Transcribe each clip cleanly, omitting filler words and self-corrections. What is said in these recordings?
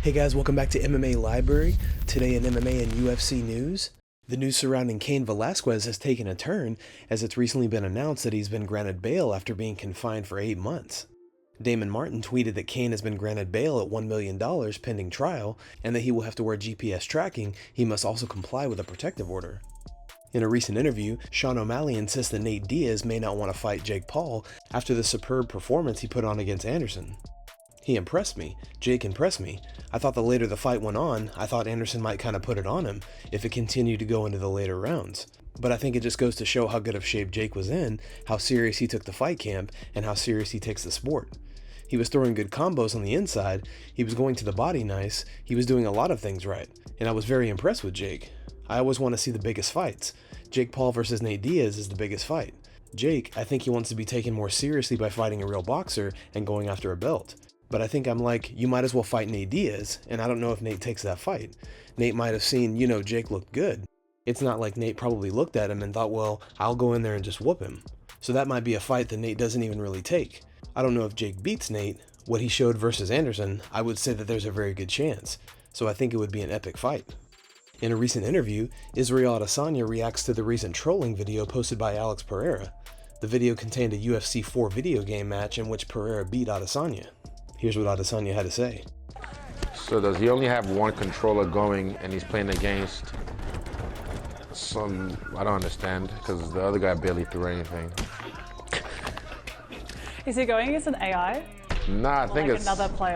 Hey guys, welcome back to MMA Library. Today in MMA and UFC news, the news surrounding Cain Velasquez has taken a turn as it's recently been announced that he's been granted bail after being confined for 8 months. Damon Martin tweeted that Cain has been granted bail at $1 million pending trial and that he will have to wear GPS tracking. He must also comply with a protective order. In a recent interview, Sean O'Malley insists that Nate Diaz may not want to fight Jake Paul after the superb performance he put on against Anderson. He impressed me. Jake impressed me. I thought the later the fight went on, I thought Anderson might kind of put it on him if it continued to go into the later rounds. But I think it just goes to show how good of shape Jake was in, how serious he took the fight camp, and how serious he takes the sport. He was throwing good combos on the inside, he was going to the body nice, he was doing a lot of things right, and I was very impressed with Jake. I always want to see the biggest fights. Jake Paul versus Nate Diaz is the biggest fight. Jake, I think he wants to be taken more seriously by fighting a real boxer and going after a belt. But I think I'm like, you might as well fight Nate Diaz, and I don't know if Nate takes that fight. Nate might have seen, Jake looked good. It's not like Nate probably looked at him and thought, well, I'll go in there and just whoop him. So that might be a fight that Nate doesn't even really take. I don't know if Jake beats Nate. What he showed versus Anderson, I would say that there's a very good chance. So I think it would be an epic fight. In a recent interview, Israel Adesanya reacts to the recent trolling video posted by Alex Pereira. The video contained a UFC 4 video game match in which Pereira beat Adesanya. Here's what Adesanya had to say. So does he only have one controller going and he's playing against some, I don't understand, because the other guy barely threw anything. Is he going against an AI? Nah, I think like it's another player.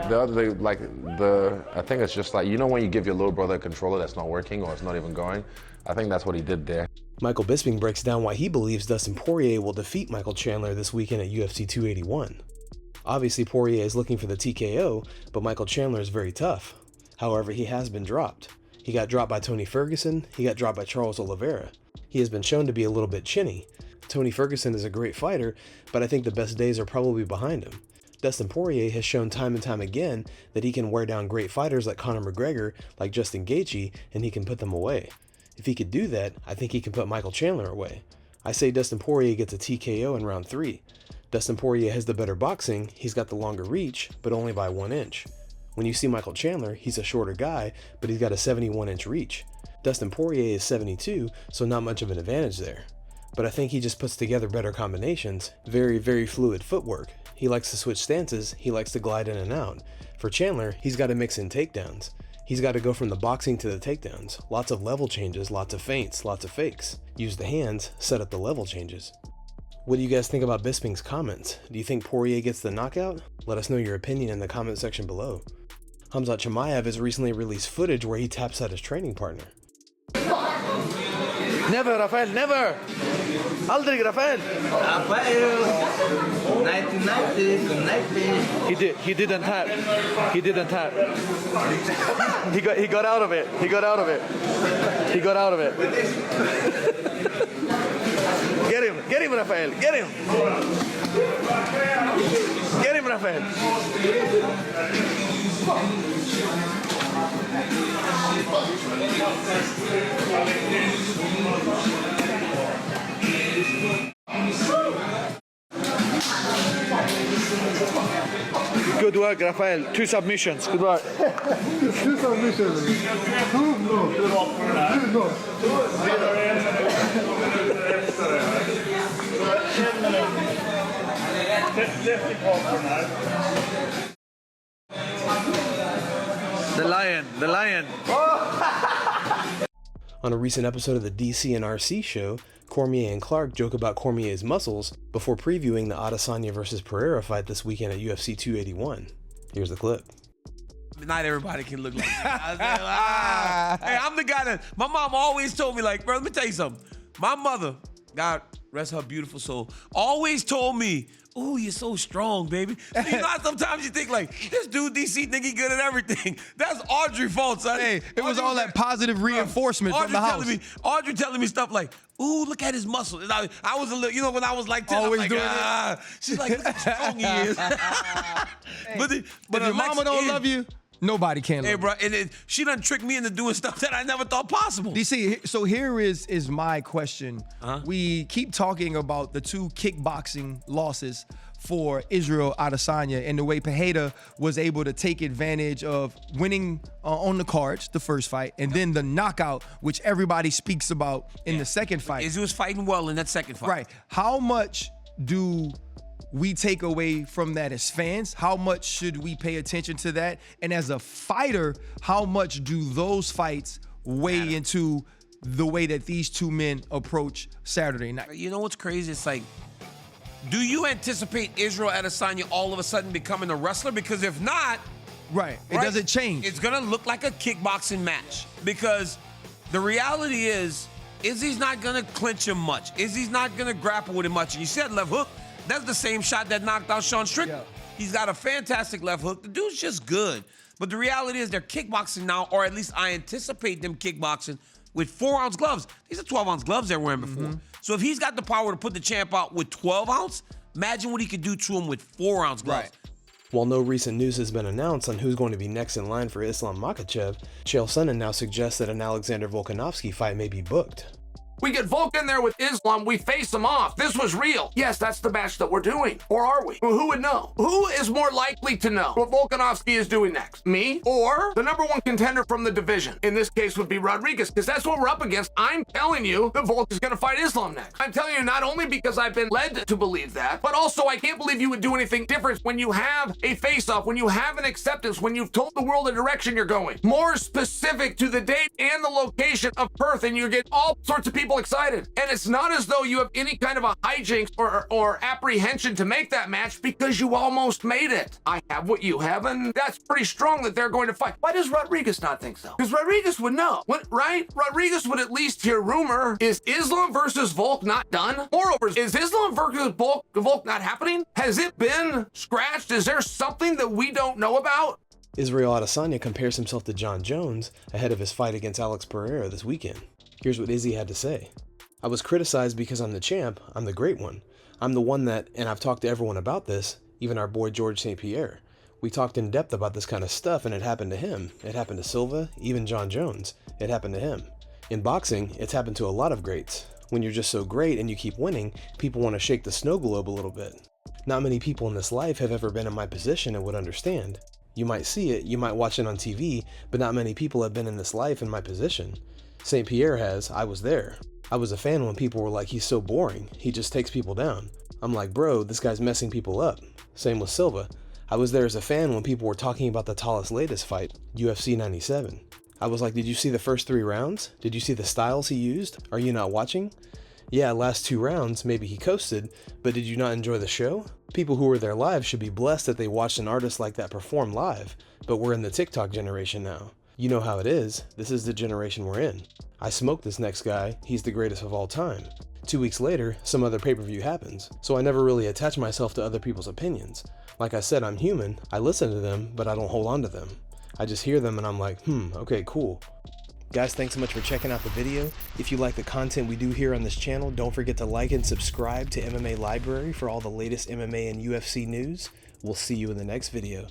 I think it's just like, when you give your little brother a controller that's not working or it's not even going, I think that's what he did there. Michael Bisping breaks down why he believes Dustin Poirier will defeat Michael Chandler this weekend at UFC 281. Obviously, Poirier is looking for the TKO, but Michael Chandler is very tough. However, he has been dropped. He got dropped by Tony Ferguson, he got dropped by Charles Oliveira. He has been shown to be a little bit chinny. Tony Ferguson is a great fighter, but I think the best days are probably behind him. Dustin Poirier has shown time and time again that he can wear down great fighters like Conor McGregor, like Justin Gaethje, and he can put them away. If he could do that, I think he can put Michael Chandler away. I say Dustin Poirier gets a TKO in round 3. Dustin Poirier has the better boxing, he's got the longer reach, but only by 1 inch. When you see Michael Chandler, he's a shorter guy, but he's got a 71-inch reach. Dustin Poirier is 72, so not much of an advantage there. But I think he just puts together better combinations, very, very fluid footwork. He likes to switch stances, he likes to glide in and out. For Chandler, he's got to mix in takedowns. He's got to go from the boxing to the takedowns. Lots of level changes, lots of feints, lots of fakes. Use the hands, set up the level changes. What do you guys think about Bisping's comments? Do you think Poirier gets the knockout? Let us know your opinion in the comment section below. Khamzat Chimaev has recently released footage where he taps out his training partner. Never, Rafael, never! Aldrig, Rafael! Rafael! 1990. He didn't tap. He didn't tap. He got out of it. He got out of it. He got out of it. Get him, Rafael, get him! Get him, Rafael! Good work, Rafael. 2 submissions. Good work. 2 submissions. 2 no. The lion. On a recent episode of the DC and RC show, Cormier and Clark joke about Cormier's muscles before previewing the Adesanya vs Pereira fight this weekend at UFC 281. Here's the clip. Not everybody can look like me. Hey, I'm the guy that, my mom always told me, like, bro, let me tell you something. My mother, God rest her beautiful soul, always told me, oh, you're so strong, baby. So, how sometimes you think, like, this dude DC think he good at everything. That's Audrey's fault, son. Hey, it was all that positive reinforcement from the house. Audrey telling me stuff like, ooh, look at his muscle. And I was a little, when I was like 10, always I'm like, doing it. She's like, look how strong he is. But if your mama don't love you, nobody can love you. Hey, bro, and she done tricked me into doing stuff that I never thought possible. DC, so here is my question. We keep talking about the 2 kickboxing losses for Israel Adesanya, and the way Pereira was able to take advantage of winning on the cards, the first fight, and then the knockout, which everybody speaks about in the second fight. Izzy was fighting well in that second fight. Right. How much do we take away from that as fans? How much should we pay attention to that? And as a fighter, how much do those fights weigh into the way that these two men approach Saturday night? You know what's crazy? It's like, do you anticipate Israel Adesanya all of a sudden becoming a wrestler? Because if not, right, it doesn't change. It's gonna look like a kickboxing match, because the reality is Izzy's not gonna clinch him much. Izzy's not gonna grapple with him much. And you see that left hook? That's the same shot that knocked out Sean Strickland. Yeah. He's got a fantastic left hook. The dude's just good. But the reality is they're kickboxing now, or at least I anticipate them kickboxing with 4-ounce gloves. These are 12-ounce gloves they're wearing before. So if he's got the power to put the champ out with 12-ounce, imagine what he could do to him with 4-ounce gloves. Right. While no recent news has been announced on who's going to be next in line for Islam Makhachev, Chael Sonnen now suggests that an Alexander Volkanovski fight may be booked. We get Volk in there with Islam, we face him off. This was real. Yes, that's the match that we're doing. Or are we? Well, who would know? Who is more likely to know what Volkanovski is doing next? Me or the #1 contender from the division? In this case would be Rodriguez, because that's what we're up against. I'm telling you that Volk is going to fight Islam next. I'm telling you not only because I've been led to believe that, but also I can't believe you would do anything different when you have a face-off, when you have an acceptance, when you've told the world the direction you're going. More specific to the date and the location of Perth, and you get all sorts of people excited. And it's not as though you have any kind of a hijinks or apprehension to make that match, because you almost made it. I have what you have, and that's pretty strong that they're going to fight. Why does Rodriguez not think so? Because Rodriguez would know, right? Rodriguez would at least hear rumor. Is Islam versus Volk not done? Moreover, is Islam versus Volk not happening? Has it been scratched? Is there something that we don't know about? Israel Adesanya compares himself to John Jones ahead of his fight against Alex Pereira this weekend. Here's what Izzy had to say. I was criticized because I'm the champ, I'm the great one. I'm the one that, and I've talked to everyone about this, even our boy George St. Pierre. We talked in depth about this kind of stuff, and it happened to him. It happened to Silva, even John Jones. It happened to him. In boxing, it's happened to a lot of greats. When you're just so great and you keep winning, people want to shake the snow globe a little bit. Not many people in this life have ever been in my position and would understand. You might see it, you might watch it on TV, but not many people have been in this life in my position. St. Pierre has. I was there. I was a fan when people were like, he's so boring, he just takes people down. I'm like, bro, this guy's messing people up. Same with Silva. I was there as a fan when people were talking about the tallest latest fight, UFC 97. I was like, did you see the first 3 rounds? Did you see the styles he used? Are you not watching? Yeah, last 2 rounds, maybe he coasted, but did you not enjoy the show? People who were there live should be blessed that they watched an artist like that perform live, but we're in the TikTok generation now. You know how it is. This is the generation we're in. I smoked this next guy. He's the greatest of all time. 2 weeks later, some other pay-per-view happens. So I never really attach myself to other people's opinions. Like I said, I'm human. I listen to them, but I don't hold on to them. I just hear them and I'm like, okay, cool. Guys, thanks so much for checking out the video. If you like the content we do here on this channel, don't forget to like and subscribe to MMA Library for all the latest MMA and UFC news. We'll see you in the next video.